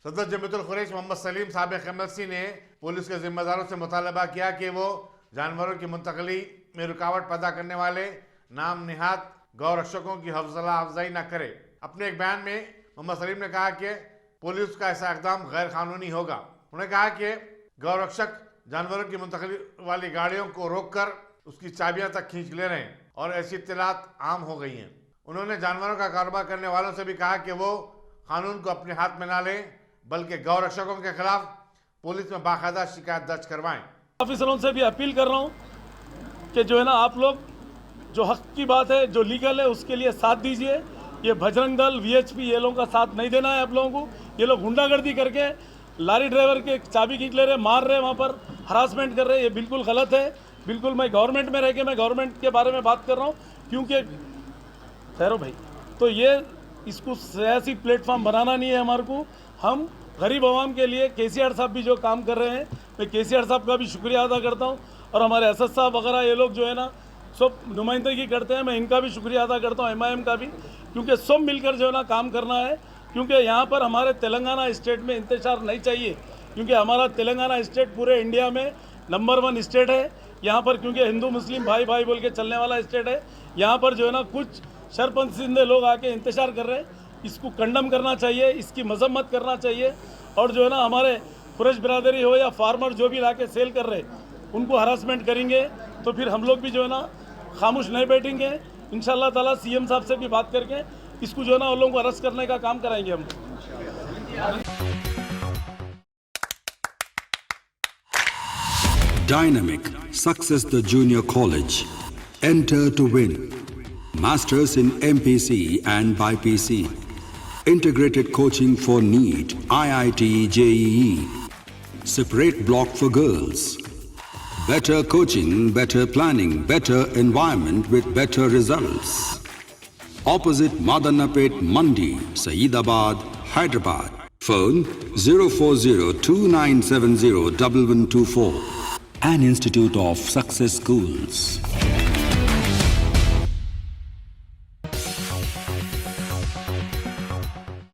सदर जमीयतुल कुरैश मोहम्मद सलीम साबिक एमएलसी ने पुलिस के जिम्मेदारों से मुतालबा किया कि वो जानवरों की मुंतकली में रुकावट पैदा करने वाले नाम निहाद गौ रक्षकों की हौसला अफजाई न करे। अपने एक बयान में मोहम्मद सलीम ने कहा कि पुलिस का ऐसा इकदाम गैर कानूनी होगा। उन्होंने कहा कि गौ रक्षक जानवरों की मुंतकली वाली गाड़ियों को रोककर उसकी चाबियां तक खींच ले रहे हैं और ऐसी इत्तलात आम हो गई हैं। उन्होंने जानवरों का कारोबार करने वालों से भी कहा कि वो कानून को अपने हाथ में ना लें, बल्कि गौ रक्षकों के खिलाफ पुलिस में बाकायदा शिकायत दर्ज करवाएं। ऑफिसरों से भी अपील कर रहा हूं कि जो है ना, आप लोग जो हक की बात है, जो लीगल है, उसके लिए साथ दीजिए। ये बजरंग दल, वीएचपी, ये लोगों का साथ नहीं देना है आप लोगों को। ये लोग गुंडागर्दी करके लारी ड्राइवर के चाबी खींच ले रहे, मार रहे, वहाँ पर हरासमेंट कर रहे। ये बिल्कुल गलत है। बिल्कुल मैं गवर्नमेंट में रह के मैं गवर्नमेंट के बारे में बात कर रहा हूँ, क्योंकि ठहरो भाई, तो ये इसको सियासी प्लेटफॉर्म बनाना नहीं है हमारे को। हम गरीब आवाम के लिए केसीआर साहब भी जो काम कर रहे हैं, मैं केसीआर साहब का भी शुक्रिया अदा करता हूं, और हमारे असद साहब वगैरह ये लोग जो है ना सब नुमाइंदगी करते हैं, मैं इनका भी शुक्रिया अदा करता हूं, एमआईएम का भी, क्योंकि सब मिलकर जो है ना काम करना है। क्योंकि यहाँ पर हमारे तेलंगाना स्टेट में इंतजार नहीं चाहिए, क्योंकि हमारा तेलंगाना स्टेट पूरे इंडिया में नंबर 1 स्टेट है यहाँ पर, क्योंकि हिंदू मुस्लिम भाई भाई बोल के चलने वाला स्टेट है। यहाँ पर जो है ना कुछ शरपंसीदे लोग आके इंतजार कर रहे हैं। इसको कंडम करना चाहिए, इसकी मजम्मत करना चाहिए, और जो है ना हमारे कुरैश बिरादरी हो या फार्मर जो भी लाके सेल कर रहे उनको हरासमेंट करेंगे, तो फिर हम लोग भी जो है ना खामोश नहीं बैठेंगे। इंशाल्लाह ताला सीएम साहब से भी बात करके इसको जो है ना उन लोगों को अरेस्ट करने का काम कराएंगे हम। Dynamic Success the Junior College. Enter to win. Masters in MPC and BPC. Integrated coaching for NEET, IIT, JEE. Separate block for girls. Better coaching, better planning, better environment with better results. Opposite Madanapet Mandi, Saeedabad, Hyderabad. Phone 04029701124. An Institute of Success Schools.